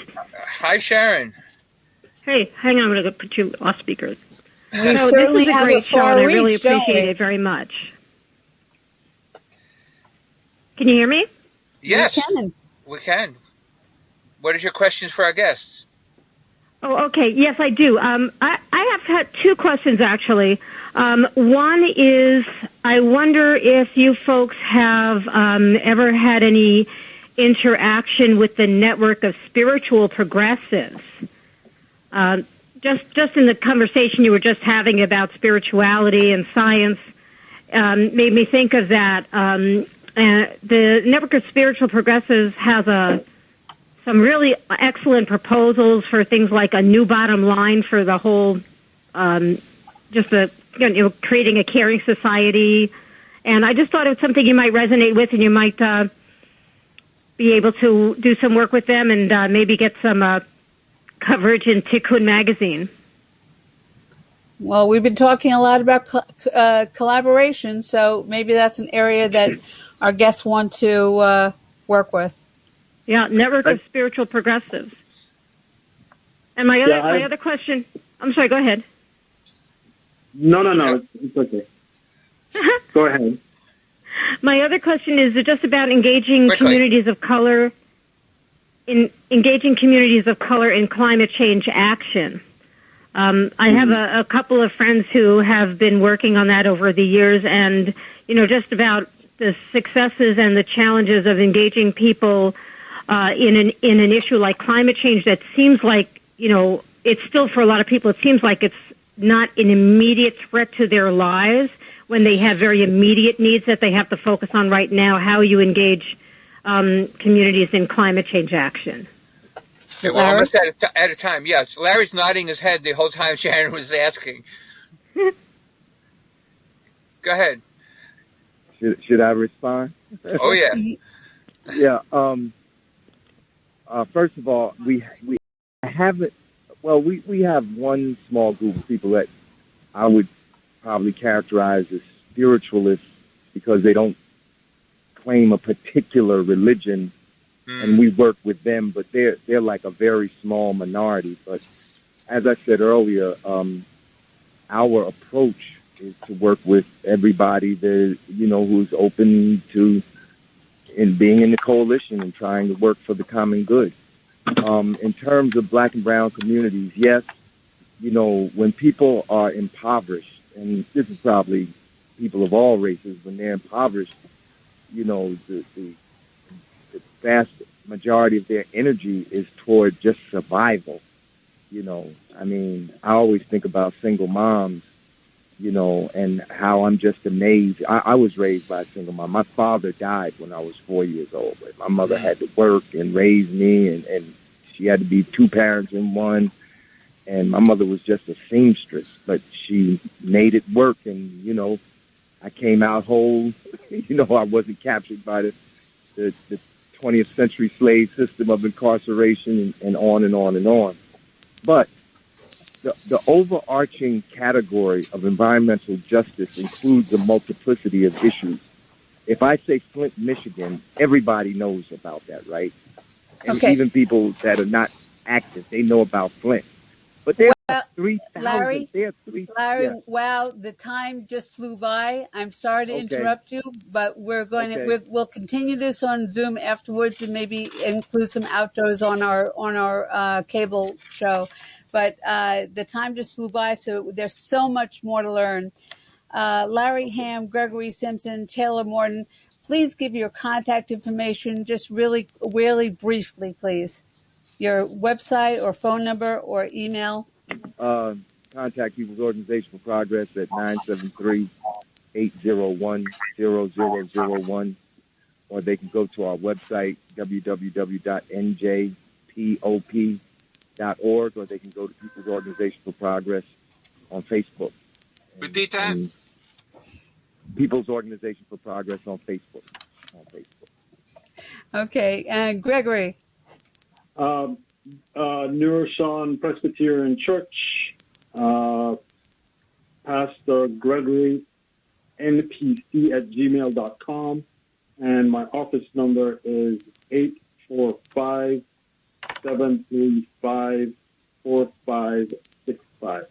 Hi, Sharon. Hey, hang on, I'm going to put you off speaker. We certainly this is a have great a show, far and I reach, really don't appreciate we? it very much. Can you hear me? Yes, We can. we can. What is your questions for our guests? Oh, okay. Yes, I do. I have had two questions, actually. One is, I wonder if you folks have ever had any interaction with the network of spiritual progressives. Just in the conversation you were just having about spirituality and science, made me think of that. The network of spiritual progressives has some really excellent proposals for things like a new bottom line for the whole, creating a caring society. And I just thought it was something you might resonate with, and you might be able to do some work with them and maybe get some coverage in Tikkun magazine. Well, we've been talking a lot about collaboration, so maybe that's an area that our guests want to work with. Yeah, network of spiritual progressives. And my other question. I'm sorry. Go ahead. No. It's okay. Go ahead. My other question is just about engaging communities of color in climate change action. I have a couple of friends who have been working on that over the years, and just about the successes and the challenges of engaging people in an issue like climate change that seems like it's still, for a lot of people, it seems like it's not an immediate threat to their lives when they have very immediate needs that they have to focus on right now, how you engage communities in climate change action. Yeah, well, almost at a time, yes. Larry's nodding his head the whole time Sharon was asking. Go ahead. Should I respond? Oh, yeah. Yeah. First of all, we haven't. Well, we have one small group of people that I would probably characterize as spiritualists because they don't claim a particular religion, and we work with them. But they're like a very small minority. But as I said earlier, our approach is to work with everybody that who's open to in being in the coalition and trying to work for the common good. In terms of Black and brown communities, yes, when people are impoverished, and this is probably people of all races, when they're impoverished, the vast majority of their energy is toward just survival. I mean, I always think about single moms, and how I'm just amazed. I was raised by a single mom. My father died when I was 4 years old. My mother had to work and raise me, and she had to be two parents in one. And my mother was just a seamstress, but she made it work. And, I came out whole. I wasn't captured by the 20th century slave system of incarceration and on and on and on. But the overarching category of environmental justice includes a multiplicity of issues. If I say Flint, Michigan, everybody knows about that, right? And even people that are not active, they know about Flint. But there are 3,000. Larry, Yeah. wow, the time just flew by. I'm sorry to interrupt you, but we'll continue this on Zoom afterwards and maybe include some outros on our cable show. But the time just flew by, so there's so much more to learn. Larry Hamm, Gregory Simpson, Taylor Morton, please give your contact information just really, really briefly, please. Your website or phone number or email. Contact People's Organization for Progress at 973-801-0001, or they can go to our website, www.njpop.org, or they can go to People's Organization for Progress on Facebook. Repeat that. People's Organization for Progress on Facebook. Okay, and Gregory. New Sean Presbyterian Church, Pastor Gregory, npc@gmail.com, and my office number is 845-735-4565.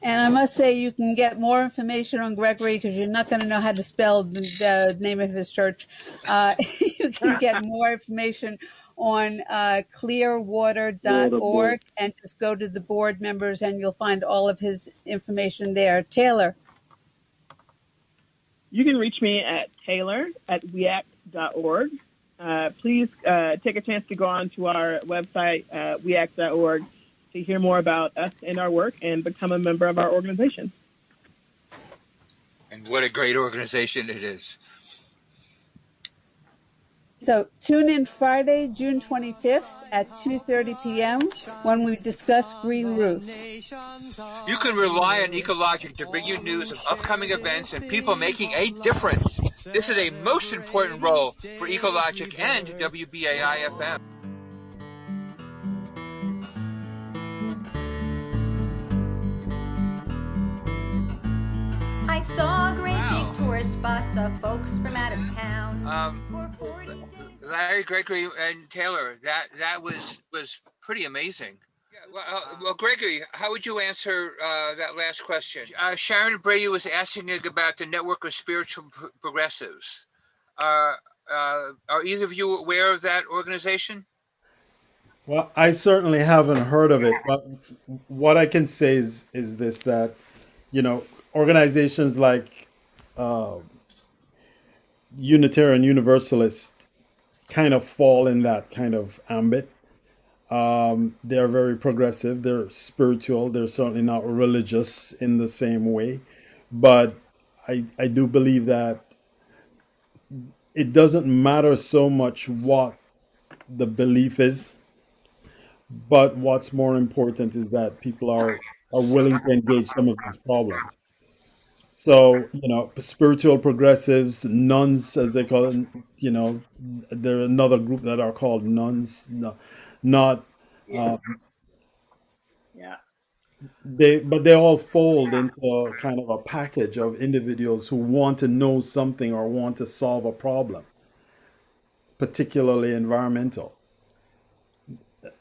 And I must say, you can get more information on Gregory because you're not going to know how to spell the name of his church. You can get more information on clearwater.org and just go to the board members and you'll find all of his information there. Taylor. You can reach me at taylor@weact.org. Please take a chance to go on to our website, weact.org, to hear more about us and our work and become a member of our organization. And what a great organization it is. So tune in Friday, June 25th at 2:30 p.m. when we discuss green roofs. You can rely on Ecologic to bring you news of upcoming events and people making a difference. This is a most important role for Ecologic and WBAI FM. I saw a great big tourist bus of folks from out of town. For 40 days. Larry, Gregory, and Taylor, that was pretty amazing. Yeah, well, Gregory, how would you answer that last question? Sharon Brady was asking about the network of spiritual progressives. Are either of you aware of that organization? Well, I certainly haven't heard of it, but what I can say is this, that, organizations like Unitarian Universalist kind of fall in that kind of ambit. They're very progressive. They're spiritual. They're certainly not religious in the same way. But I do believe that it doesn't matter so much what the belief is, but what's more important is that people are willing to engage some of these problems. So, spiritual progressives, nuns, as they call it, there are another group that are called nuns, no, not, Yeah. uh, Yeah. but they all fold into kind of a package of individuals who want to know something or want to solve a problem, particularly environmental.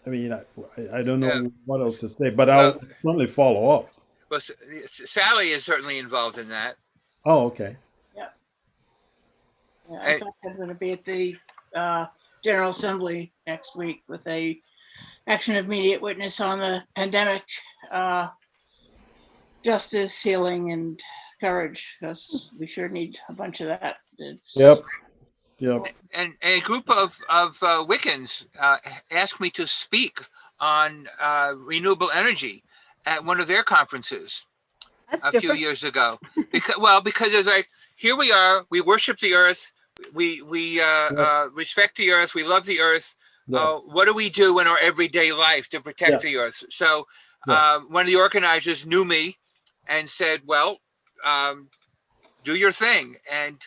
I mean, I don't Yeah. know what else to say, but I'll Well, certainly follow up. well, Sally is certainly involved in that. Oh, okay. Yeah. Yeah. I And, thought I was going to be at the General Assembly next week with a action of immediate witness on the pandemic, justice, healing, and courage, because we sure need a bunch of that. Yep. Yep. and a group of Wiccans asked me to speak on renewable energy at one of their conferences a few years ago. Because it's like, here we are, we worship the earth, we respect the earth, we love the earth. Yeah. What do we do in our everyday life to protect the earth? So one of the organizers knew me and said, well, do your thing. And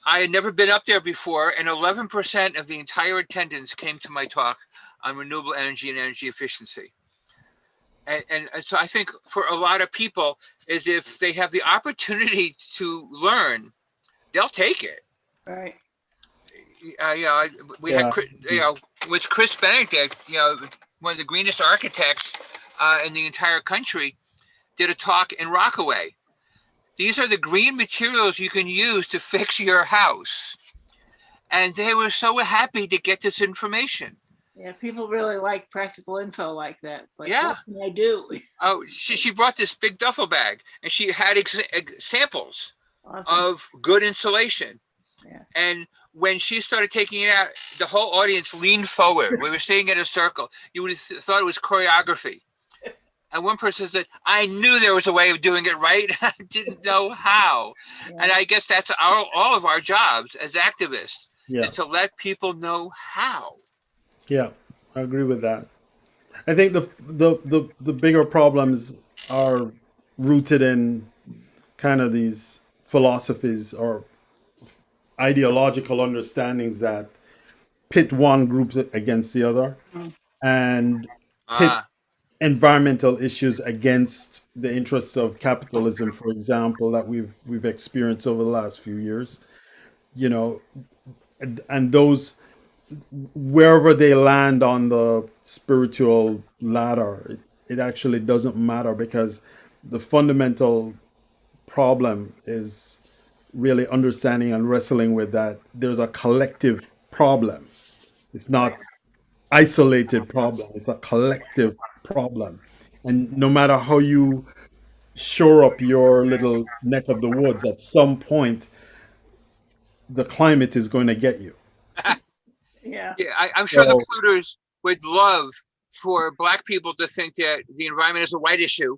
I had never been up there before, and 11% of the entire attendance came to my talk on renewable energy and energy efficiency. And so I think for a lot of people, is if they have the opportunity to learn, they'll take it. Right. We had, with Chris Benedict, one of the greenest architects in the entire country, did a talk in Rockaway. These are the green materials you can use to fix your house. And they were so happy to get this information. Yeah, people really like practical info like that. It's like, Yeah. what can I do? Oh, she brought this big duffel bag, and she had samples of good insulation. Yeah. And when she started taking it out, the whole audience leaned forward. We were sitting in a circle. You would have thought it was choreography. And one person said, I knew there was a way of doing it right. I didn't know how. Yeah. And I guess that's all of our jobs as activists, Yeah. is to let people know how. Yeah, I agree with that. I think the bigger problems are rooted in kind of these philosophies or ideological understandings that pit one group against the other and pit environmental issues against the interests of capitalism, for example, that we've experienced over the last few years. And those, wherever they land on the spiritual ladder, it actually doesn't matter, because the fundamental problem is really understanding and wrestling with that there's a collective problem. It's not isolated problem. It's a collective problem. And no matter how you shore up your little neck of the woods, at some point, the climate is going to get you. Yeah. I'm sure the polluters would love for Black people to think that the environment is a white issue,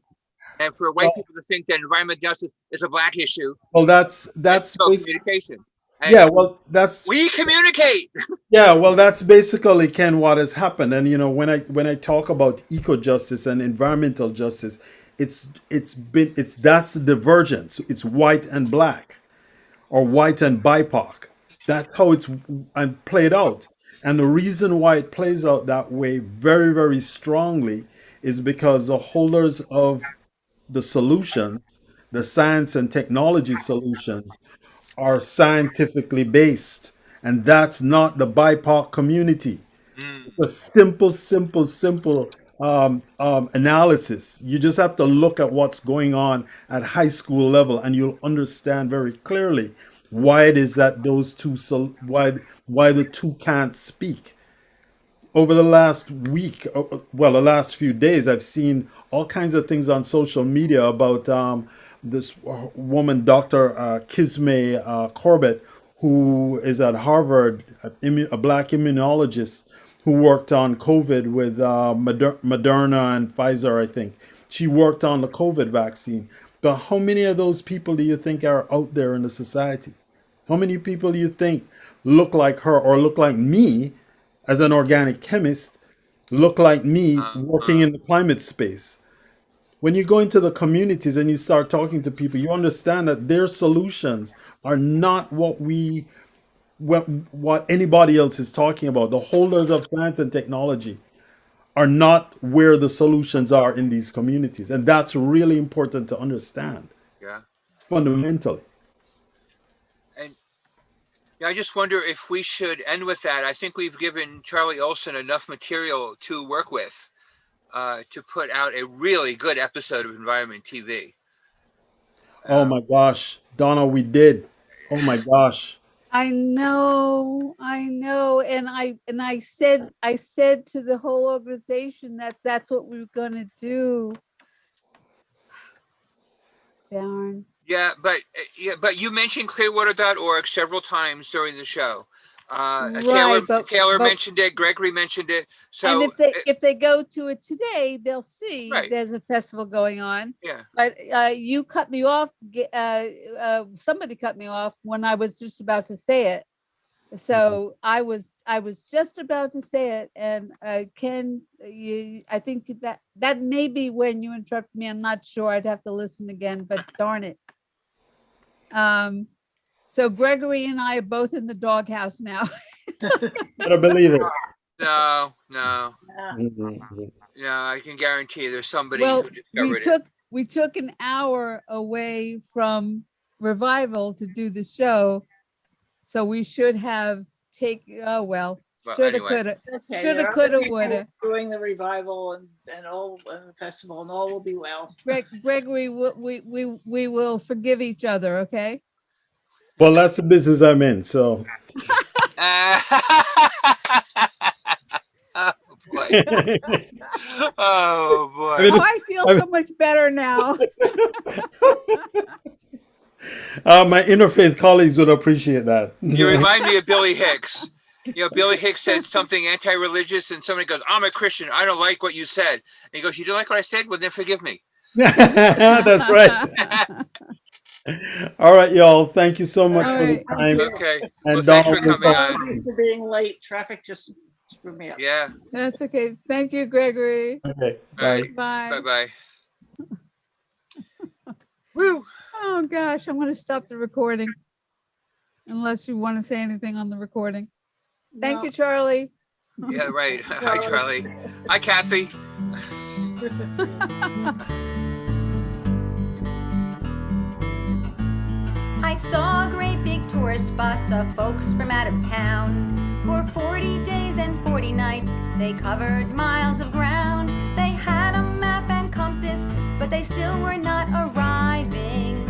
and for white people to think that environmental justice is a Black issue. Well, that's communication. And we communicate. Yeah, well, that's basically, Ken, what has happened. And when I talk about eco justice and environmental justice, that's the divergence. It's white and black, or white and BIPOC. That's how it's played out. And the reason why it plays out that way very, very strongly is because the holders of the solutions, the science and technology solutions, are scientifically based. And that's not the BIPOC community. It's a simple analysis. You just have to look at what's going on at high school level, and you'll understand very clearly why it is that those two, why the two can't speak. Over the last week, the last few days, I've seen all kinds of things on social media about this woman, Dr. Kisme Corbett, who is at Harvard, a Black immunologist, who worked on COVID with Moderna and Pfizer, I think. She worked on the COVID vaccine. But how many of those people do you think are out there in the society? How many people do you think look like her or look like me as an organic chemist, look like me working in the climate space? When you go into the communities and you start talking to people, you understand that their solutions are not what anybody else is talking about. The holders of science and technology are not where the solutions are in these communities. And that's really important to understand. Yeah. Fundamentally. And I just wonder if we should end with that. I think we've given Charlie Olson enough material to work with to put out a really good episode of Environment TV. Oh my gosh, Donna, we did. Oh my gosh. I know, and I said to the whole organization that that's what we were going to do. Darn. Yeah, but you mentioned Clearwater.org several times during the show. Taylor mentioned it. Gregory mentioned it. So, and if they go to it today, they'll see there's a festival going on. Yeah. But you cut me off. Somebody cut me off when I was just about to say it. So I was just about to say it, and Ken, I think that may be when you interrupted me. I'm not sure. I'd have to listen again. But darn it. So Gregory and I are both in the doghouse now. Better believe it. No, I can guarantee you there's somebody who discovered it. We took an hour away from revival to do the show, so we should have shoulda, coulda, woulda. Doing the revival and the festival and all will be well. Gregory, we will forgive each other, okay? Well, that's the business I'm in, so. Oh boy. I feel so much better now. My interfaith colleagues would appreciate that. You remind me of Billy Hicks. Billy Hicks said something anti-religious, and somebody goes, "I'm a Christian. I don't like what you said." And he goes, "You don't like what I said? Well, then forgive me." That's right. All right, y'all. Thank you so much for the time. Okay. And well, thanks for coming on. Thanks for being late. Traffic just screwed me up. Yeah. That's okay. Thank you, Gregory. Okay. Bye. Bye. Bye. Woo. Oh gosh, I'm going to stop the recording. Unless you want to say anything on the recording. Thank you, Charlie. Yeah, right. Hi, Charlie. Hi, Kathy. I saw a great big tourist bus of folks from out of town. For 40 days and 40 nights, they covered miles of ground. They had a map and compass, but they still were not arriving.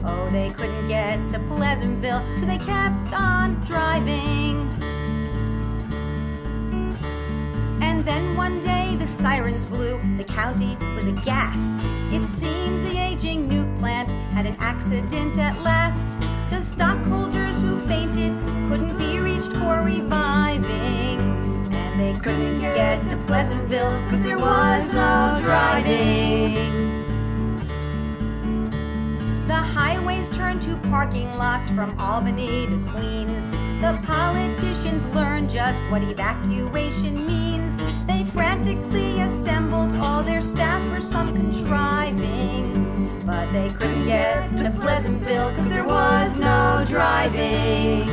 Oh, they couldn't get to Pleasantville, so they kept on driving. And then one day the sirens blew, the county was aghast. It seems the aging nuke plant had an accident at last. The stockholders who fainted couldn't be reached for reviving. And they couldn't get to Pleasantville because there was no driving. The highways turned to parking lots from Albany to Queens. The politicians learned just what evacuation means. They frantically assembled all their staff for some contriving. But they couldn't get to Pleasantville because there was no driving.